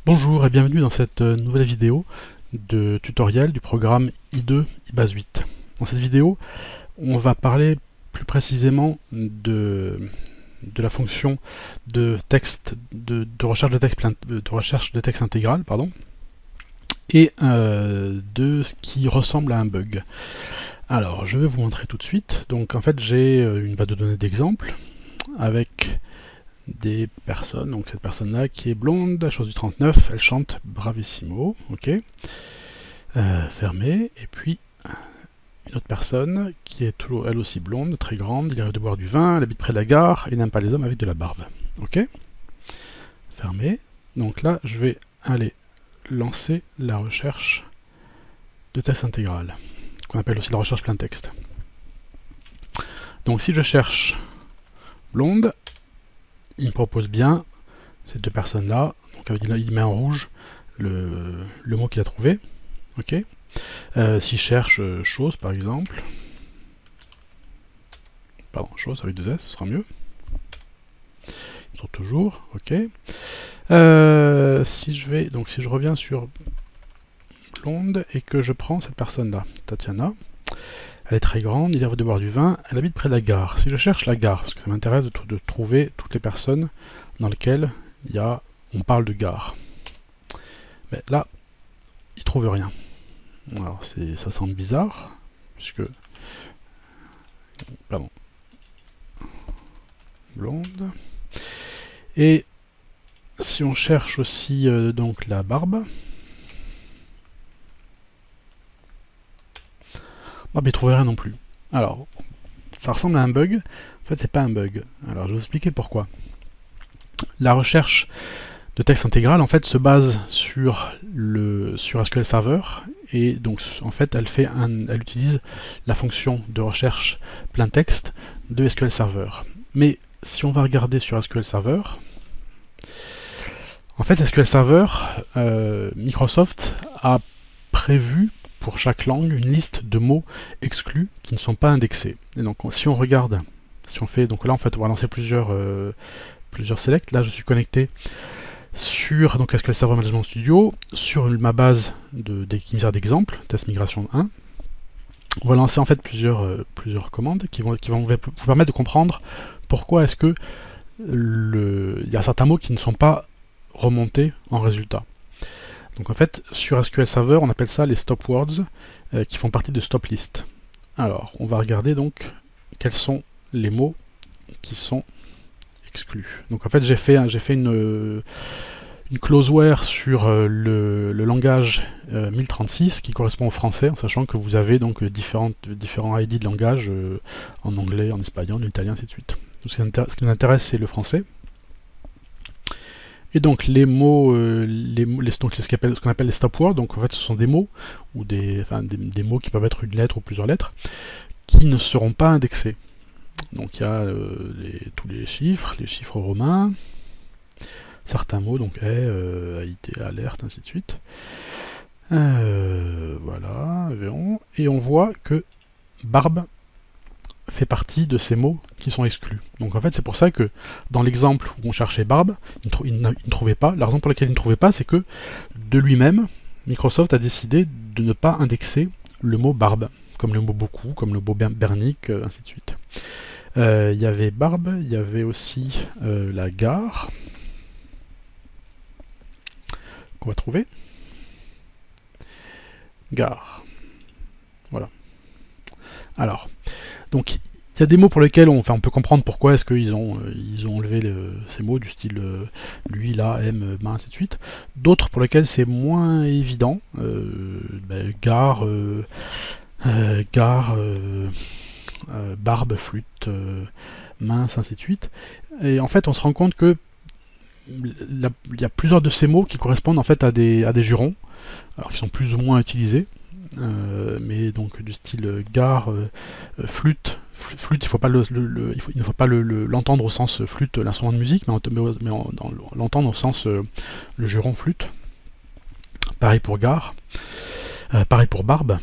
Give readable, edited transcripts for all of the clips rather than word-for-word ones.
Bonjour et bienvenue dans cette nouvelle vidéo de tutoriel du programme I2 IBase 8. Dans cette vidéo, on va parler plus précisément de la fonction de texte de recherche de texte intégral, pardon, et de ce qui ressemble à un bug. Alors, je vais vous montrer tout de suite. Donc, en fait, j'ai une base de données d'exemple avec des personnes. Donc cette personne-là qui est blonde, chose du 39, elle chante Bravissimo, ok. Fermé. Et puis une autre personne qui est toujours elle aussi blonde, très grande, il arrive de boire du vin, elle habite près de la gare et n'aime pas les hommes avec de la barbe, ok. Fermé. Donc là, je vais aller lancer la recherche de texte intégral, qu'on appelle aussi la recherche plein texte. Donc si je cherche blonde, il me propose bien ces deux personnes-là. Donc il met en rouge le mot qu'il a trouvé. Ok. S'il cherche chose, par exemple, pardon, chose avec deux S, ce sera mieux. Ils sont toujours, ok. Si je reviens sur blonde et que je prends cette personne-là, Tatiana, elle est très grande, il a de boire du vin, elle habite près de la gare. Si je cherche la gare, parce que ça m'intéresse de trouver toutes les personnes dans lesquelles on parle de gare. Mais là, il trouve rien. Alors ça semble bizarre, puisque pardon, blonde. Et si on cherche aussi donc la barbe, il ne trouve rien non plus. Alors, ça ressemble à un bug. En fait, c'est pas un bug. Alors, je vais vous expliquer pourquoi. La recherche de texte intégral en fait se base sur SQL Server et donc en fait elle utilise la fonction de recherche plein texte de SQL Server. Mais si on va regarder sur SQL Server, en fait SQL Server, Microsoft a prévu pour chaque langue une liste de mots exclus qui ne sont pas indexés. Et donc si on regarde, si on fait, donc là en fait on va lancer plusieurs selects. Là je suis connecté sur donc SQL Server Management Studio, sur ma base d'émissaires d'exemple, test migration 1. On va lancer en fait plusieurs commandes qui vont vous permettre de comprendre pourquoi est-ce que il y a certains mots qui ne sont pas remontés en résultat. Donc en fait, sur SQL Server, on appelle ça les stop words qui font partie de stop list. Alors, on va regarder donc quels sont les mots qui sont exclus. Donc en fait, j'ai fait une closeware sur le langage 1036 qui correspond au français, en sachant que vous avez donc différents ID de langage en anglais, en espagnol, en italien, ainsi de suite. Donc, ce qui nous intéresse, c'est le français. Et donc les mots, ce qu'on appelle les stop words, donc en fait ce sont des mots, ou des mots qui peuvent être une lettre ou plusieurs lettres, qui ne seront pas indexés. Donc il y a tous les chiffres romains, certains mots, donc AIT, alerte, ainsi de suite. Voilà, et on voit que barbe fait partie de ces mots qui sont exclus. Donc en fait c'est pour ça que dans l'exemple où on cherchait barbe, il ne trouvait pas. La raison pour laquelle il ne trouvait pas, c'est que de lui-même, Microsoft a décidé de ne pas indexer le mot barbe, comme le mot beaucoup, comme le mot bernique, ainsi de suite. Il y avait barbe, il y avait aussi la gare, qu'on va trouver. Gare. Voilà. Alors, donc il y a des mots pour lesquels on peut comprendre pourquoi est-ce qu'ils ont enlevé ces mots du style lui, là, aime, main, ainsi de suite. D'autres pour lesquels c'est moins évident. Gare, barbe, flûte, mince, ainsi de suite. Et en fait, on se rend compte que il y a plusieurs de ces mots qui correspondent en fait à des jurons, alors qui sont plus ou moins utilisés. Mais donc du style gare, flûte, il ne faut pas l'entendre au sens flûte, l'instrument de musique, mais l'entendre au sens le juron flûte. Pareil pour gare, pareil pour barbe.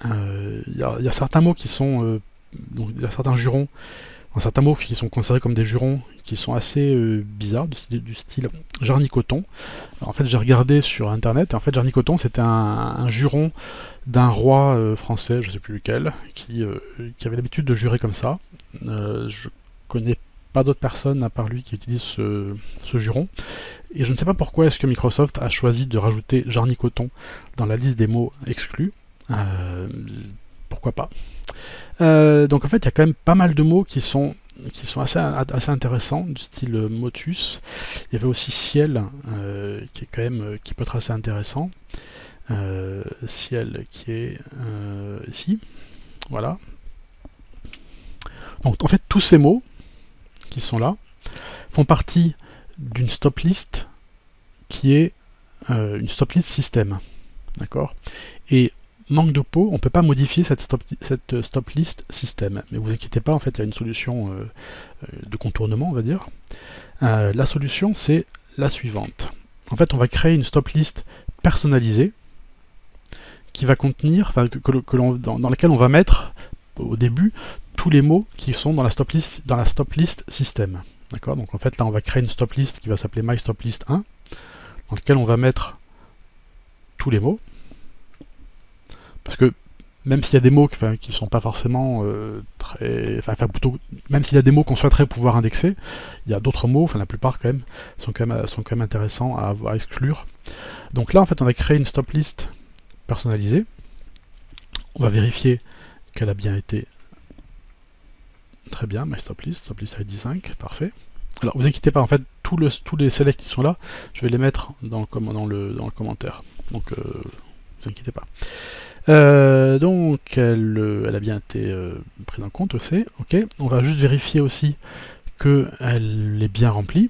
Il y a certains mots qui sont, donc il y a certains jurons certains mots qui sont considérés comme des jurons, qui sont assez bizarres, du style jarnicoton. En fait, j'ai regardé sur internet, et en fait, jarnicoton, c'était un juron d'un roi français, je sais plus lequel, qui avait l'habitude de jurer comme ça. Je connais pas d'autres personnes à part lui qui utilisent ce juron. Et je ne sais pas pourquoi est-ce que Microsoft a choisi de rajouter jarnicoton dans la liste des mots exclus. Pourquoi pas. Donc en fait, il y a quand même pas mal de mots qui sont assez intéressants, du style motus. Il y avait aussi ciel, qui peut être assez intéressant. Ciel qui est ici. Voilà. Donc en fait, tous ces mots qui sont là font partie d'une stop list qui est une stop list système. D'accord. Et manque de peau, on ne peut pas modifier cette stop list système. Mais vous inquiétez pas, en fait, il y a une solution de contournement, on va dire. La solution, c'est la suivante. En fait, on va créer une stop list personnalisée qui va contenir, enfin, dans laquelle on va mettre au début tous les mots qui sont dans la stop list système. D'accord. Donc en fait, là, on va créer une stop list qui va s'appeler mystoplist1, dans laquelle on va mettre tous les mots. Parce que même s'il y a des mots qui sont pas forcément plutôt, même s'il y a des mots qu'on souhaiterait pouvoir indexer, il y a d'autres mots, enfin la plupart quand même, sont quand même intéressants à exclure. Donc là, en fait, on a créé une stop list personnalisée. On va vérifier qu'elle a bien été très bien, my stop list ID 5, parfait. Alors, vous inquiétez pas, en fait, tous les selects qui sont là, je vais les mettre dans le commentaire. Donc, vous inquiétez pas. Donc elle a bien été prise en compte aussi. Ok. On va juste vérifier aussi qu'elle est bien remplie.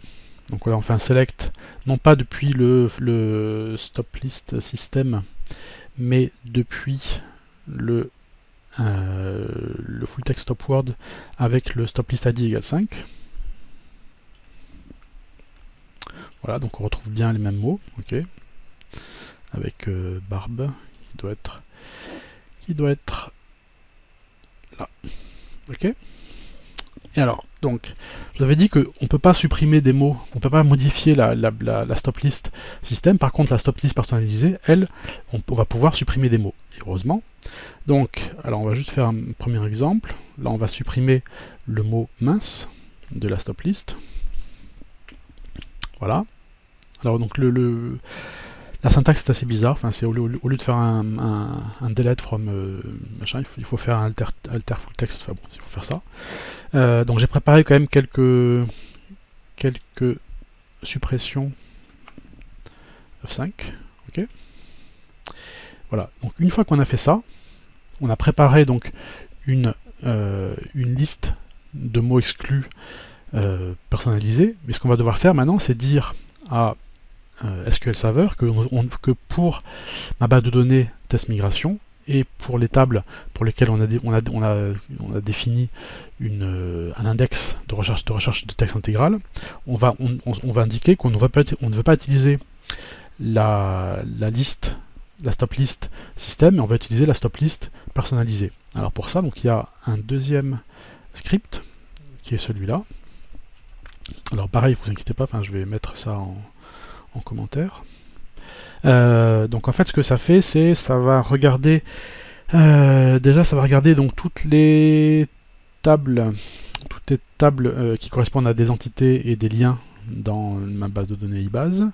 Donc voilà, on fait un select, non pas depuis le stop list system, mais depuis le full text stop word avec le stop list ID égale 5. Voilà, donc on retrouve bien les mêmes mots. Ok. Avec barbe qui doit être là. Ok. Et alors, donc, je vous avais dit qu'on ne peut pas supprimer des mots, on ne peut pas modifier la stop list système. Par contre, la stop list personnalisée, elle, on va pouvoir supprimer des mots, heureusement. Donc, alors on va juste faire un premier exemple. Là, on va supprimer le mot mince de la stop list. Voilà. Alors, donc, la syntaxe est assez bizarre, enfin, c'est au lieu de faire un delete from machin, il faut faire un alter full text, enfin bon, il faut faire ça. Donc j'ai préparé quand même quelques suppressions F5, ok. Voilà, donc une fois qu'on a fait ça, on a préparé donc une liste de mots exclus personnalisés, mais ce qu'on va devoir faire maintenant, c'est dire à SQL Server que pour ma base de données test migration et pour les tables pour lesquelles on a défini un index de recherche de texte intégral, on va indiquer qu'on ne veut pas utiliser la stop list système, mais on va utiliser la stop list personnalisée. Alors pour ça, donc il y a un deuxième script qui est celui-là. Alors pareil, vous inquiétez pas, je vais mettre ça en commentaire. Donc en fait ce que ça fait, c'est ça va regarder déjà ça va regarder donc toutes les tables qui correspondent à des entités et des liens dans ma base de données ibase.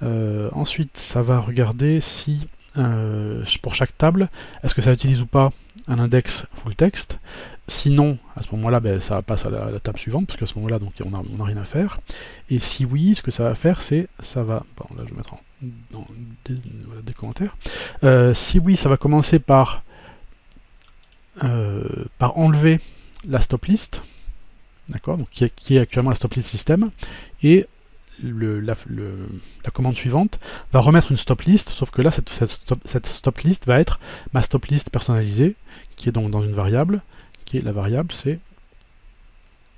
Ensuite ça va regarder si pour chaque table, est-ce que ça utilise ou pas un index full text. Sinon, à ce moment-là, ça passe à la table suivante, parce qu'à ce moment-là, donc on n'a rien à faire. Et si oui, ce que ça va faire, c'est, ça va, bon, là je vais mettre dans des commentaires. Si oui, ça va commencer par enlever la stop list, d'accord, donc qui est actuellement la stop list système, et la commande suivante va remettre une stop list, sauf que là, cette stop list va être ma stop list personnalisée, qui est donc dans une variable, qui est la variable, c'est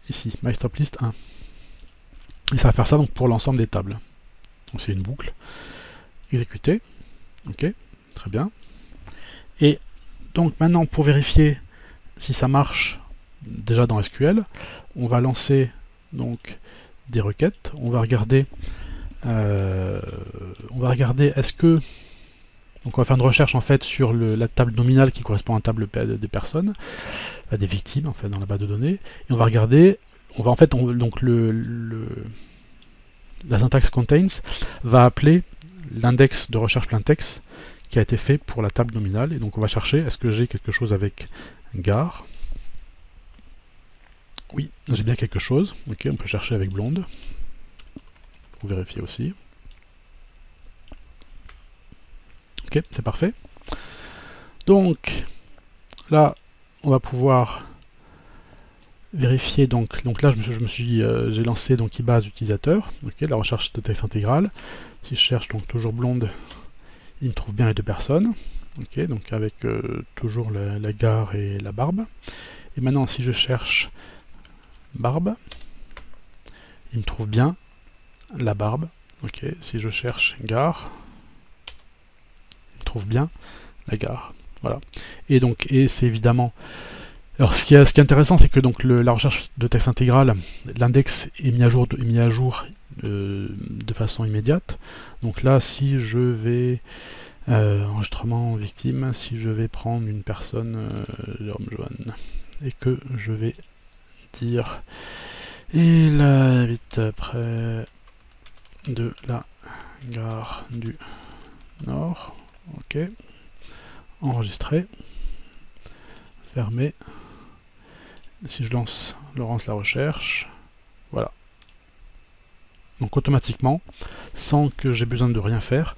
ici, mystoplist1. Et ça va faire ça donc pour l'ensemble des tables. Donc c'est une boucle. Exécuter. Ok, très bien. Et donc maintenant, pour vérifier si ça marche déjà dans SQL. On va lancer donc des requêtes. On va regarder est-ce que donc on va faire une recherche en fait sur la table nominale qui correspond à la table des personnes, des victimes en fait dans la base de données. Et on va regarder, on va en fait donc la syntaxe contains va appeler l'index de recherche plein texte qui a été fait pour la table nominale. Et donc on va chercher, est-ce que j'ai quelque chose avec gare? Oui, j'ai bien quelque chose. Ok, on peut chercher avec blonde. Pour vérifier aussi. Ok, c'est parfait. Donc, là, on va pouvoir vérifier. Donc là, j'ai lancé donc ibase utilisateur. Ok, la recherche de texte intégrale. Si je cherche donc toujours blonde, il me trouve bien les deux personnes. Ok, donc avec toujours la gare et la barbe. Et maintenant, si je cherche barbe, il me trouve bien la barbe. Ok, si je cherche gare, il me trouve bien la gare. Voilà. Et donc, et c'est évidemment. Alors, ce qui est intéressant, c'est que donc la recherche de texte intégral, l'index est mis à jour, de façon immédiate. Donc là, si je vais enregistrement victime, si je vais prendre une personne, Jérôme Joanne, et que je vais dire il habite près de la gare du Nord. Ok. Enregistrer. Fermer. Si je lance la recherche, voilà. Donc automatiquement, sans que j'ai besoin de rien faire,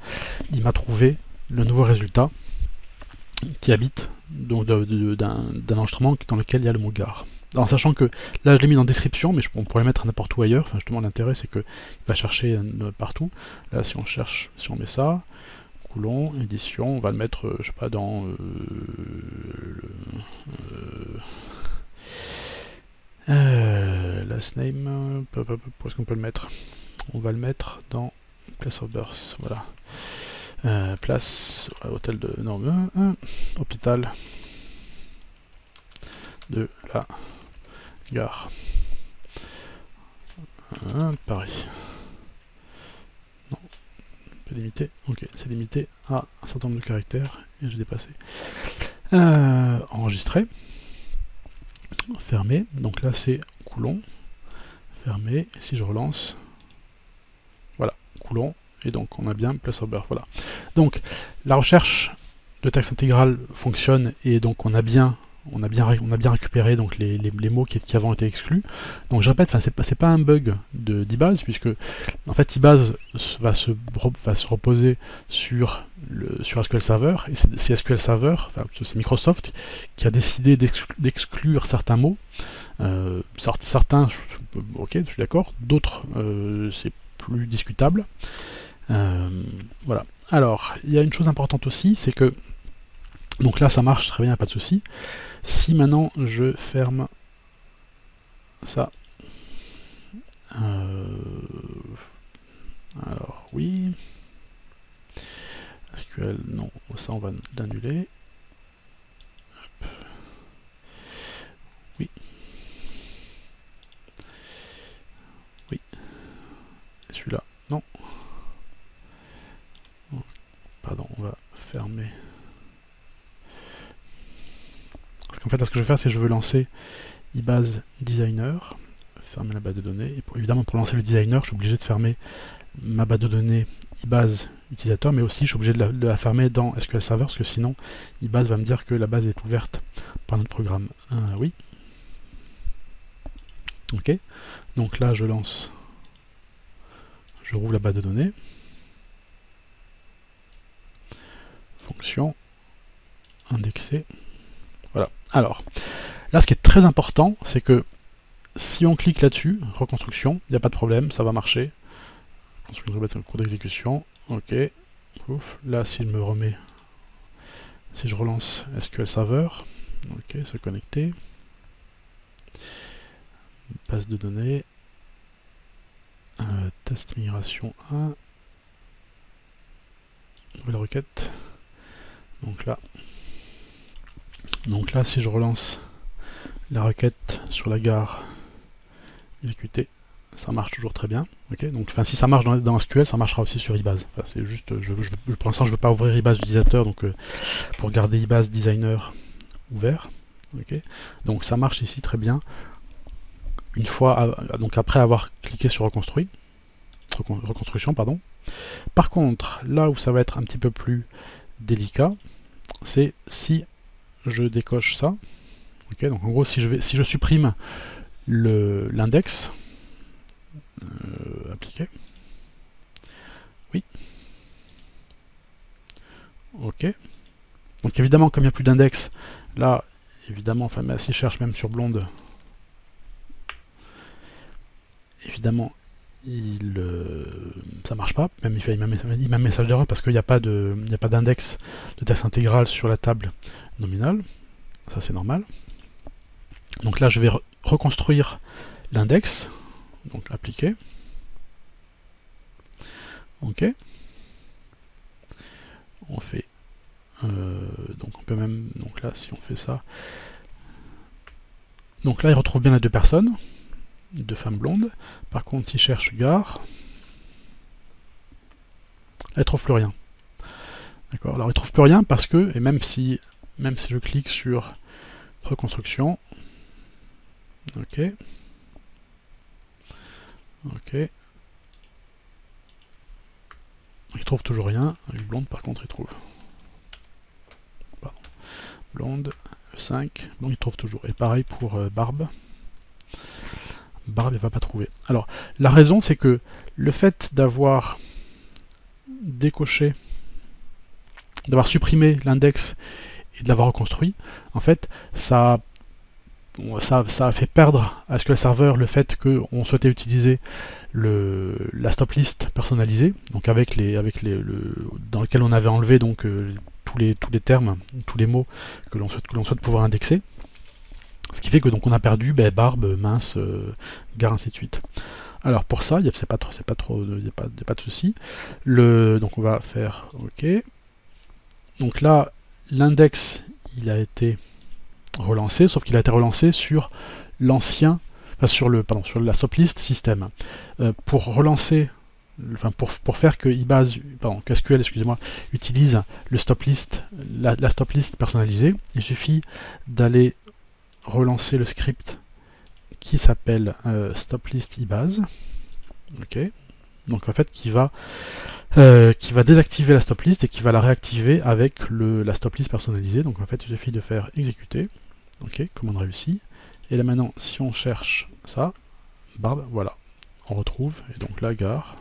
il m'a trouvé le nouveau résultat qui habite donc d'un enregistrement dans lequel il y a le mot gare. En sachant que là je l'ai mis dans description, mais on pourrait le mettre n'importe où ailleurs. Enfin, justement, l'intérêt c'est qu'il va chercher partout. Là, si on cherche, si on met ça, Coulon, édition, on va le mettre, je sais pas, dans last name, où est-ce qu'on peut le mettre? On va le mettre dans place of birth, voilà. Place, hôtel de, non, hôpital de la gare. Paris. Non, c'est limité. Ok, c'est limité à un certain nombre de caractères et j'ai dépassé. Enregistrer. Fermer. Donc là c'est Coulon. Fermer. Si je relance, voilà, Coulon. Et donc on a bien place of birth. Voilà. Donc la recherche de texte intégral fonctionne et donc on a bien récupéré donc les mots qui avant été exclus. Donc je répète, c'est pas un bug d'ibase, puisque en fait ibase va se reposer sur SQL Server, et c'est SQL Server, enfin, c'est Microsoft qui a décidé d'exclure certains mots. Certains, ok, je suis d'accord, d'autres c'est plus discutable. Voilà. Alors, il y a une chose importante aussi, c'est que donc là ça marche très bien, pas de souci. Si maintenant je ferme ça, alors oui, SQL, non, ça on va l'annuler. Oui, oui, celui-là, non. Pardon, on va fermer. Parce qu'en fait, ce que je vais faire, c'est que je veux lancer ibase designer, fermer la base de données. Et évidemment, pour lancer le designer, je suis obligé de fermer ma base de données ibase utilisateur, mais aussi je suis obligé de la fermer dans SQL Server, parce que sinon, ibase va me dire que la base est ouverte par notre programme. Oui. Ok. Donc là, je rouvre la base de données. Fonction indexée. Voilà. Alors, là, ce qui est très important, c'est que si on clique là-dessus, reconstruction, il n'y a pas de problème, ça va marcher. Ensuite, je vais mettre un cours d'exécution. Ok. Ouf. Là, si je relance SQL Server, ok, se connecter. Base de données. Test migration 1. Nouvelle requête. Donc là, si je relance la requête sur la gare exécutée, ça marche toujours très bien. Okay, donc, si ça marche dans SQL, ça marchera aussi sur eBase. Enfin, c'est juste, pour l'instant, je ne veux pas ouvrir eBase utilisateur, donc pour garder eBase designer ouvert. Okay. Donc ça marche ici très bien. Une fois, donc après avoir cliqué sur reconstruction, pardon. Par contre, là où ça va être un petit peu plus délicat, c'est si je décoche ça. Okay, donc en gros, si je supprime l'index, appliquer. Oui. Ok. Donc évidemment, comme il n'y a plus d'index, là, évidemment, enfin, si je cherche même sur Blonde, évidemment, ça marche pas. Même il m'a un message d'erreur parce qu'il n'y a pas d'index de texte intégral sur la table nominale. Ça, c'est normal. Donc là, je vais reconstruire l'index. Donc appliquer. Ok. On fait. Donc on peut même. Donc là, si on fait ça. Donc là, il retrouve bien les deux personnes. Deux femmes blondes. Par contre, s'il cherche gare, elle ne trouve plus rien. D'accord. Alors il ne trouve plus rien parce que, et même si je clique sur reconstruction, ok, ok, il trouve toujours rien. Avec blonde, par contre, il trouve. Pardon. Blonde, 5, donc il trouve toujours. Et pareil pour Barbe. Barbe, il va pas trouver. Alors, la raison, c'est que le fait d'avoir décoché, d'avoir supprimé l'index et de l'avoir reconstruit, en fait, ça a fait perdre à SQL Server le fait qu'on souhaitait utiliser la stop list personnalisée, donc dans lequel on avait enlevé donc tous les termes, tous les mots que l'on souhaite pouvoir indexer. Ce qui fait que donc on a perdu barbe, mince, gare, ainsi de suite. Alors pour ça, il n'y a pas de souci. Donc on va faire OK. Donc là, l'index, il a été relancé, sauf qu'il a été relancé sur l'ancien, sur la stop list système. Pour relancer, pour faire que SQL, excusez-moi, utilise le stop list, la stop list personnalisée, il suffit d'aller relancer le script qui s'appelle stop list ibase. Ok. Donc en fait qui va désactiver la stop list et qui va la réactiver avec la stop list personnalisée. Donc en fait il suffit de faire exécuter. Ok, commande réussie. Et là maintenant, si on cherche ça, Barbe, voilà, on retrouve, et donc la gare.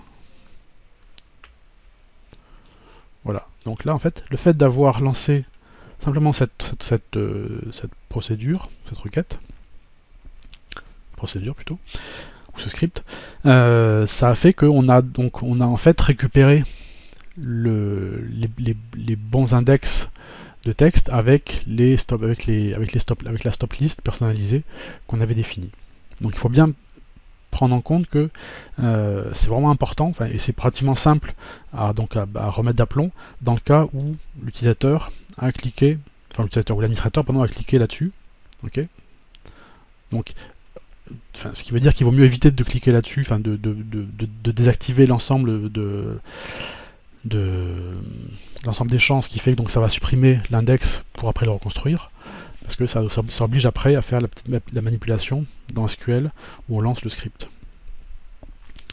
Voilà, donc là en fait, le fait d'avoir lancé simplement cette procédure, cette requête, plutôt, ou ce script, ça a fait qu'on a en fait récupéré les bons index de texte avec la stop list personnalisée qu'on avait définie. Donc il faut bien prendre en compte que c'est vraiment important, et c'est pratiquement simple à remettre d'aplomb dans le cas où l'utilisateur a cliqué, l'utilisateur ou l'administrateur a cliqué là-dessus. Ok. Donc, ce qui veut dire qu'il vaut mieux éviter de cliquer là-dessus, de désactiver l'ensemble l'ensemble des champs, ce qui fait que donc ça va supprimer l'index pour après le reconstruire, parce que ça oblige après à faire la manipulation dans SQL où on lance le script.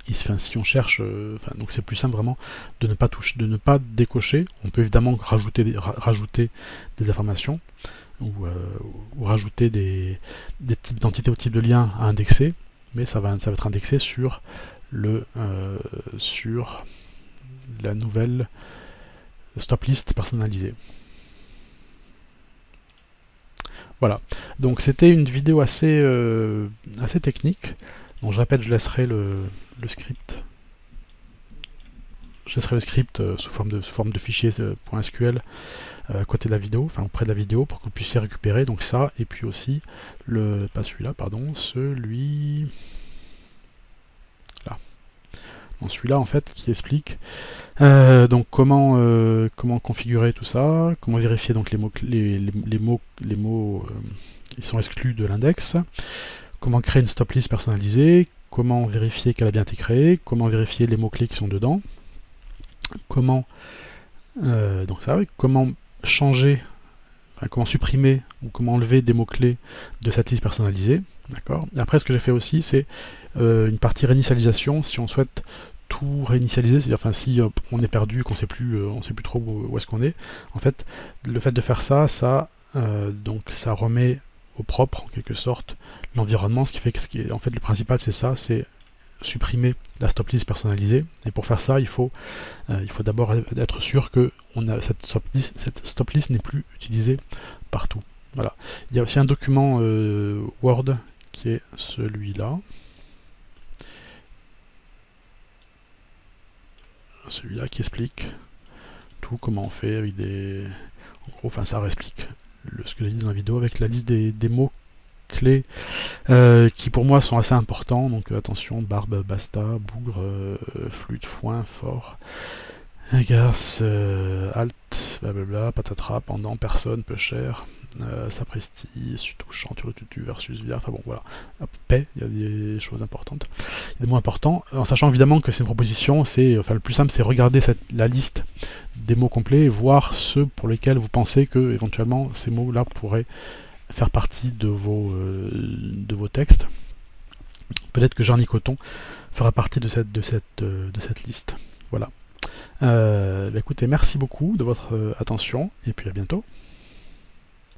Et si on cherche, donc c'est plus simple vraiment de ne pas décocher. On peut évidemment rajouter des informations ou rajouter des types d'entités ou types de liens à indexer, mais ça va être indexé sur la nouvelle stop list personnalisée. Voilà, donc c'était une vidéo assez technique. Donc je répète, je laisserai le script. Je laisserai le script sous forme de fichier .sql à côté de la vidéo, près de la vidéo, pour que vous puissiez récupérer donc ça, et puis aussi pas celui-là, pardon, celui là. dans celui-là en fait, qui explique donc comment configurer tout ça, comment vérifier donc les mots ils sont exclus de l'index, comment créer une stop list personnalisée, comment vérifier qu'elle a bien été créée, comment vérifier les mots-clés qui sont dedans, comment donc ça, oui, comment changer, enfin, comment supprimer ou comment enlever des mots-clés de cette liste personnalisée. D'accord. Et après, ce que j'ai fait aussi, c'est une partie réinitialisation si on souhaite tout réinitialiser, c'est-à-dire enfin, si on est perdu, qu'on sait plus, on sait plus trop où est-ce qu'on est. En fait, le fait de faire ça, donc ça remet au propre en quelque sorte l'environnement, ce qui fait que en fait le principal c'est ça, c'est supprimer la stop list personnalisée. Et pour faire ça, il faut d'abord être sûr que cette stop list n'est plus utilisée partout. Voilà. Il y a aussi un document Word qui est celui-là. Celui-là qui explique tout, comment on fait avec des... En gros, enfin ça explique ce que j'ai dit dans la vidéo avec la liste des mots clés qui pour moi sont assez importants. Donc attention, barbe, basta, bougre, flûte, foin, fort, garce, halt, blablabla, patatras, pendant, personne, peu cher, sapristi, touchant, tutu versus via, enfin bon voilà, paix, il y a des choses importantes, il y a des mots importants, en sachant évidemment que c'est une proposition, enfin le plus simple c'est regarder la liste des mots complets et voir ceux pour lesquels vous pensez que éventuellement ces mots là pourraient faire partie de vos textes. Peut-être que Jarny Coton fera partie de cette liste. Voilà. Écoutez, merci beaucoup de votre attention et puis à bientôt.